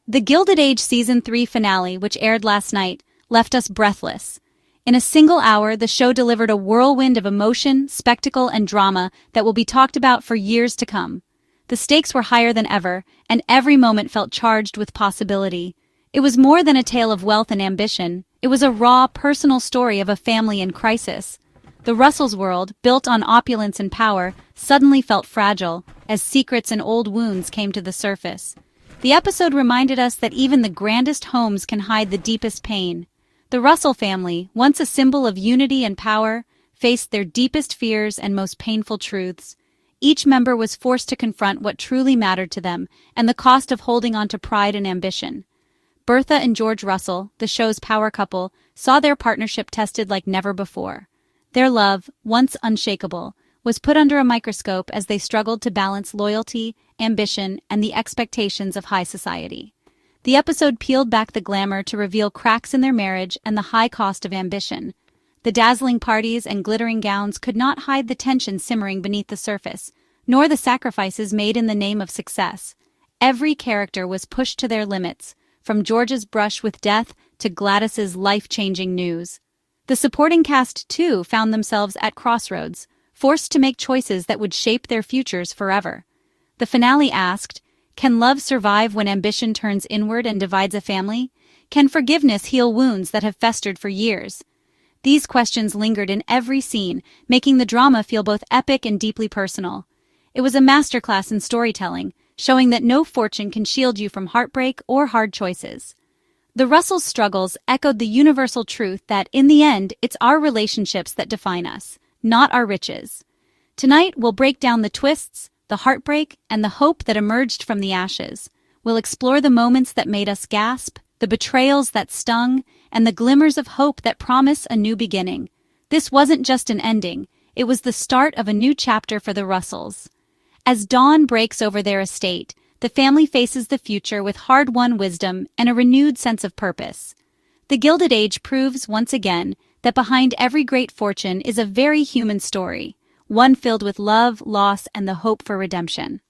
The Gilded Age Season 3 finale, which aired last night, left us breathless. In a single hour, the show delivered a whirlwind of emotion, spectacle, and drama that will be talked about for years to come. The stakes were higher than ever, and every moment felt charged with possibility. It was more than a tale of wealth and ambition. It was a raw, personal story of a family in crisis. The Russells' world, built on opulence and power, suddenly felt fragile as secrets and old wounds came to the surface. The episode reminded us that even the grandest homes can hide the deepest pain. The Russell family, once a symbol of unity and power, faced their deepest fears and most painful truths. Each member was forced to confront what truly mattered to them and the cost of holding on to pride and ambition. Bertha and George Russell, the show's power couple, saw their partnership tested like never before. Their love, once unshakable, was put under a microscope as they struggled to balance loyalty, ambition, and the expectations of high society. The episode peeled back the glamour to reveal cracks in their marriage and the high cost of ambition. The dazzling parties and glittering gowns could not hide the tension simmering beneath the surface, nor the sacrifices made in the name of success. Every character was pushed to their limits, from George's brush with death to Gladys's life-changing news. The supporting cast, too, found themselves at crossroads, forced to make choices that would shape their futures forever. The finale asked, can love survive when ambition turns inward and divides a family? Can forgiveness heal wounds that have festered for years? These questions lingered in every scene, making the drama feel both epic and deeply personal. It was a masterclass in storytelling, showing that no fortune can shield you from heartbreak or hard choices. The Russells' struggles echoed the universal truth that, in the end, it's our relationships that define us, not our riches. Tonight, we'll break down the twists, the heartbreak, and the hope that emerged from the ashes. We'll explore the moments that made us gasp, the betrayals that stung, and the glimmers of hope that promise a new beginning. This wasn't just an ending, it was the start of a new chapter for the Russells. As dawn breaks over their estate, the family faces the future with hard-won wisdom and a renewed sense of purpose. The Gilded Age proves once again that behind every great fortune is a very human story, one filled with love, loss, and the hope for redemption.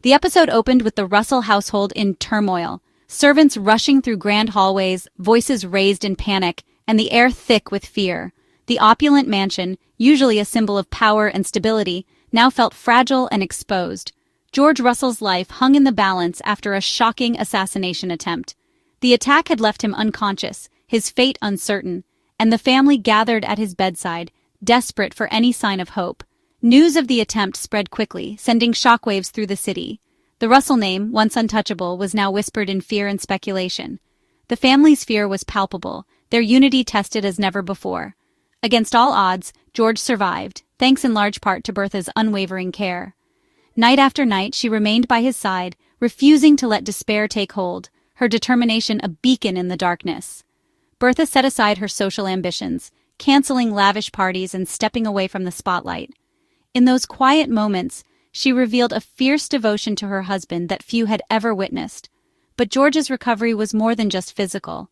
The episode opened with the Russell household in turmoil, servants rushing through grand hallways, voices raised in panic, and the air thick with fear. The opulent mansion, usually a symbol of power and stability, now felt fragile and exposed. George Russell's life hung in the balance after a shocking assassination attempt. The attack had left him unconscious, his fate uncertain, and the family gathered at his bedside, desperate for any sign of hope. News of the attempt spread quickly, sending shockwaves through the city. The Russell name, once untouchable, was now whispered in fear and speculation. The family's fear was palpable, their unity tested as never before. Against all odds, George survived, thanks in large part to Bertha's unwavering care. Night after night, she remained by his side, refusing to let despair take hold, her determination a beacon in the darkness. Bertha set aside her social ambitions, canceling lavish parties and stepping away from the spotlight. In those quiet moments, she revealed a fierce devotion to her husband that few had ever witnessed. But George's recovery was more than just physical.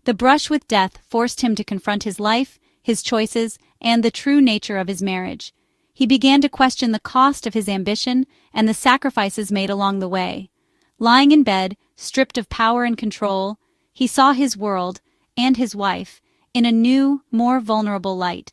The brush with death forced him to confront his life, his choices, and the true nature of his marriage. He began to question the cost of his ambition and the sacrifices made along the way. Lying in bed, stripped of power and control, he saw his world, and his wife, in a new, more vulnerable light.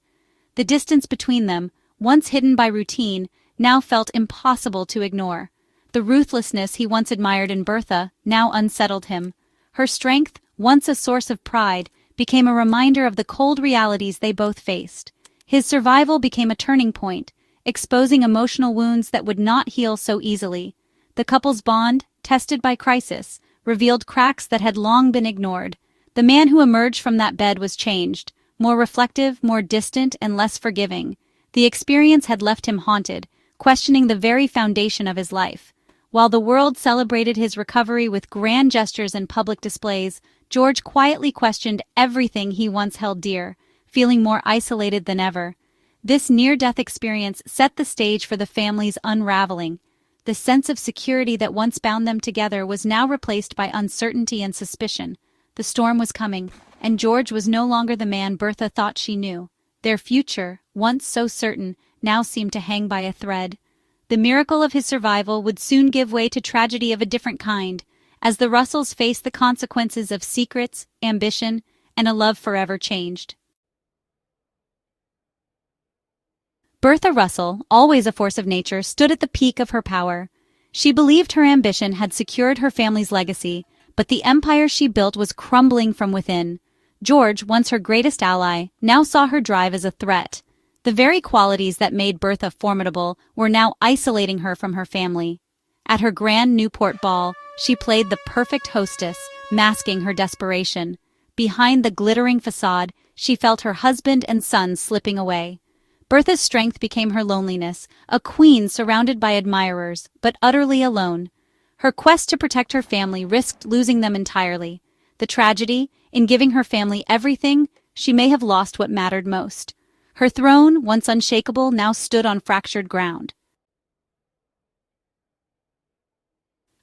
The distance between them, once hidden by routine, now felt impossible to ignore. The ruthlessness he once admired in Bertha now unsettled him. Her strength, once a source of pride, became a reminder of the cold realities they both faced. His survival became a turning point, exposing emotional wounds that would not heal so easily. The couple's bond, tested by crisis, revealed cracks that had long been ignored. The man who emerged from that bed was changed, more reflective, more distant, and less forgiving. The experience had left him haunted, questioning the very foundation of his life. While the world celebrated his recovery with grand gestures and public displays, George quietly questioned everything he once held dear, feeling more isolated than ever. This near-death experience set the stage for the family's unraveling. The sense of security that once bound them together was now replaced by uncertainty and suspicion. The storm was coming, and George was no longer the man Bertha thought she knew. Their future, once so certain, now seemed to hang by a thread. The miracle of his survival would soon give way to tragedy of a different kind, as the Russells faced the consequences of secrets, ambition, and a love forever changed. Bertha Russell, always a force of nature, stood at the peak of her power. She believed her ambition had secured her family's legacy, but the empire she built was crumbling from within. George, once her greatest ally, now saw her drive as a threat. The very qualities that made Bertha formidable were now isolating her from her family. At her grand Newport ball, she played the perfect hostess, masking her desperation. Behind the glittering facade, she felt her husband and son slipping away. Bertha's strength became her loneliness, a queen surrounded by admirers, but utterly alone. Her quest to protect her family risked losing them entirely. The tragedy, in giving her family everything, she may have lost what mattered most. Her throne, once unshakable, now stood on fractured ground.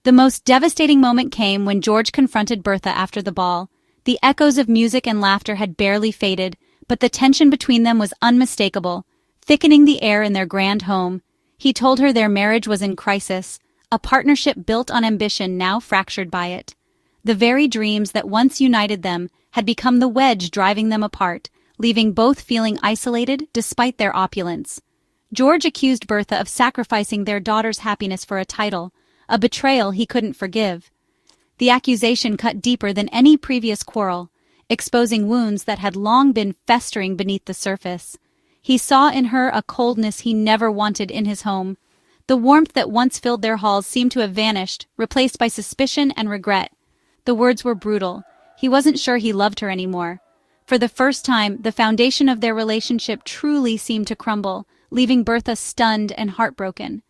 The most devastating moment came when George confronted Bertha after the ball. The echoes of music and laughter had barely faded, but the tension between them was unmistakable, thickening the air in their grand home. He told her their marriage was in crisis, a partnership built on ambition now fractured by it. The very dreams that once united them had become the wedge driving them apart, leaving both feeling isolated despite their opulence. George accused Bertha of sacrificing their daughter's happiness for a title, a betrayal he couldn't forgive. The accusation cut deeper than any previous quarrel, exposing wounds that had long been festering beneath the surface. He saw in her a coldness he never wanted in his home. The warmth that once filled their halls seemed to have vanished, replaced by suspicion and regret. The words were brutal. He wasn't sure he loved her anymore. For the first time, the foundation of their relationship truly seemed to crumble, leaving Bertha stunned and heartbroken.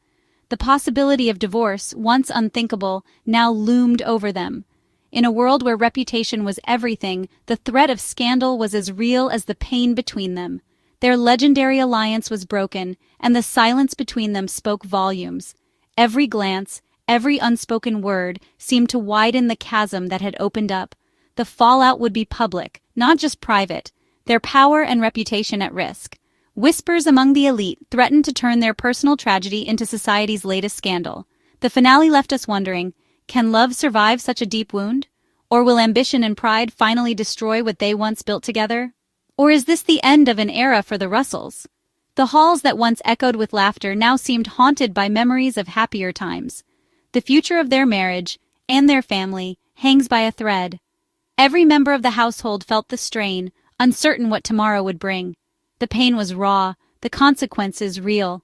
The possibility of divorce, once unthinkable, now loomed over them. In a world where reputation was everything, the threat of scandal was as real as the pain between them. Their legendary alliance was broken, and the silence between them spoke volumes. Every glance, every unspoken word seemed to widen the chasm that had opened up. The fallout would be public, not just private, their power and reputation at risk. Whispers among the elite threatened to turn their personal tragedy into society's latest scandal. The finale left us wondering, can love survive such a deep wound? Or will ambition and pride finally destroy what they once built together? Or is this the end of an era for the Russells? The halls that once echoed with laughter now seemed haunted by memories of happier times. The future of their marriage, and their family, hangs by a thread. Every member of the household felt the strain, uncertain what tomorrow would bring. The pain was raw, the consequences real.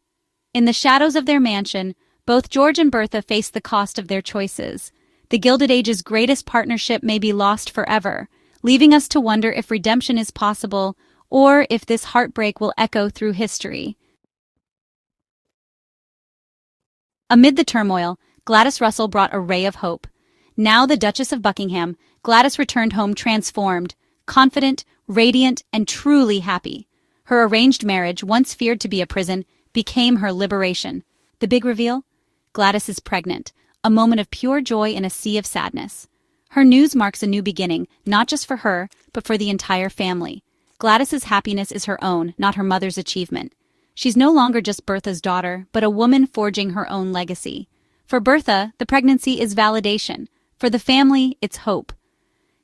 In the shadows of their mansion, both George and Bertha faced the cost of their choices. The Gilded Age's greatest partnership may be lost forever, leaving us to wonder if redemption is possible, or if this heartbreak will echo through history. Amid the turmoil, Gladys Russell brought a ray of hope. Now the Duchess of Buckingham, Gladys returned home transformed, confident, radiant, and truly happy. Her arranged marriage, once feared to be a prison, became her liberation. The big reveal? Gladys is pregnant, a moment of pure joy in a sea of sadness. Her news marks a new beginning, not just for her, but for the entire family. Gladys's happiness is her own, not her mother's achievement. She's no longer just Bertha's daughter, but a woman forging her own legacy. For Bertha, the pregnancy is validation. For the family, it's hope.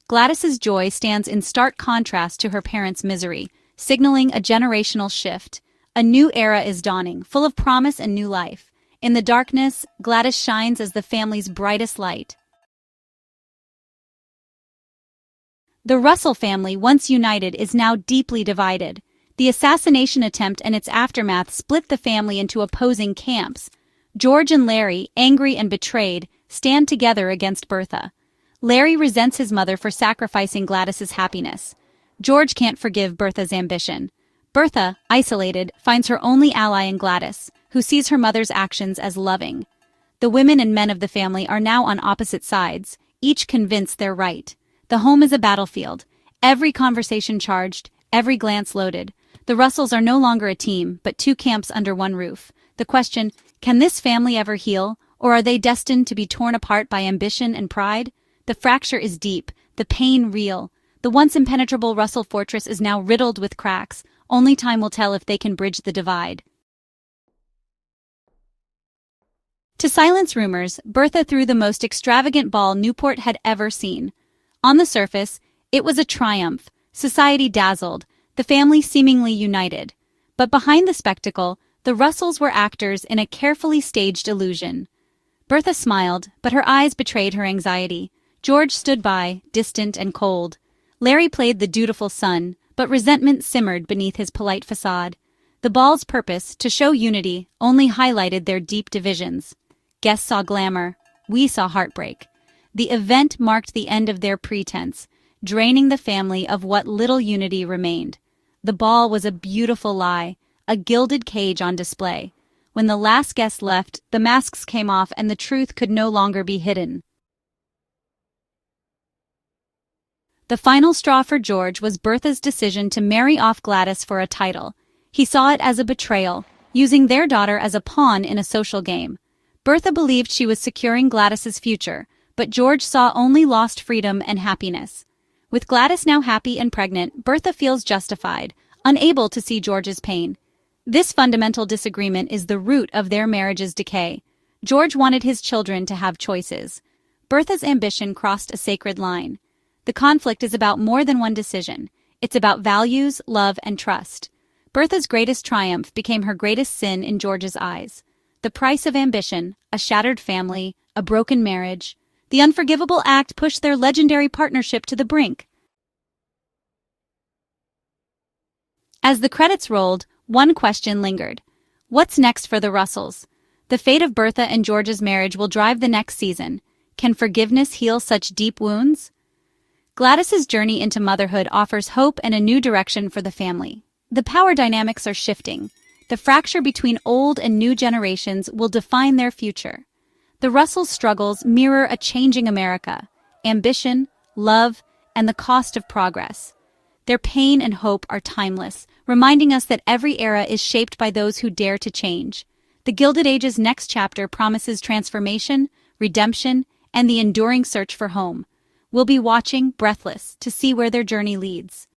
Gladys's joy stands in stark contrast to her parents' misery, signaling a generational shift. A new era is dawning, full of promise and new life. In the darkness, Gladys shines as the family's brightest light. The Russell family, once united, is now deeply divided. The assassination attempt and its aftermath split the family into opposing camps. George and Larry, angry and betrayed, stand together against Bertha. Larry resents his mother for sacrificing Gladys's happiness. George can't forgive Bertha's ambition. Bertha, isolated, finds her only ally in Gladys, who sees her mother's actions as loving. The women and men of the family are now on opposite sides, each convinced they're right. The home is a battlefield, every conversation charged, every glance loaded. The Russells are no longer a team, but two camps under one roof. The question, can this family ever heal, or are they destined to be torn apart by ambition and pride? The fracture is deep, the pain real. The once impenetrable Russell fortress is now riddled with cracks. Only time will tell if they can bridge the divide. To silence rumors, Bertha threw the most extravagant ball Newport had ever seen. On the surface, it was a triumph, society dazzled, the family seemingly united. But behind the spectacle, the Russells were actors in a carefully staged illusion. Bertha smiled, but her eyes betrayed her anxiety. George stood by, distant and cold. Larry played the dutiful son, but resentment simmered beneath his polite facade. The ball's purpose, to show unity, only highlighted their deep divisions. Guests saw glamour, we saw heartbreak. The event marked the end of their pretense, draining the family of what little unity remained. The ball was a beautiful lie, a gilded cage on display. When the last guest left, the masks came off and the truth could no longer be hidden. The final straw for George was Bertha's decision to marry off Gladys for a title. He saw it as a betrayal, using their daughter as a pawn in a social game. Bertha believed she was securing Gladys's future, but George saw only lost freedom and happiness. With Gladys now happy and pregnant, Bertha feels justified, unable to see George's pain. This fundamental disagreement is the root of their marriage's decay. George wanted his children to have choices. Bertha's ambition crossed a sacred line. The conflict is about more than one decision. It's about values, love, and trust. Bertha's greatest triumph became her greatest sin in George's eyes. The price of ambition, a shattered family, a broken marriage. The unforgivable act pushed their legendary partnership to the brink. As the credits rolled, one question lingered. What's next for the Russells? The fate of Bertha and George's marriage will drive the next season. Can forgiveness heal such deep wounds? Gladys's journey into motherhood offers hope and a new direction for the family. The power dynamics are shifting. The fracture between old and new generations will define their future. The Russells' struggles mirror a changing America, ambition, love, and the cost of progress. Their pain and hope are timeless, reminding us that every era is shaped by those who dare to change. The Gilded Age's next chapter promises transformation, redemption, and the enduring search for home. We'll be watching, breathless, to see where their journey leads.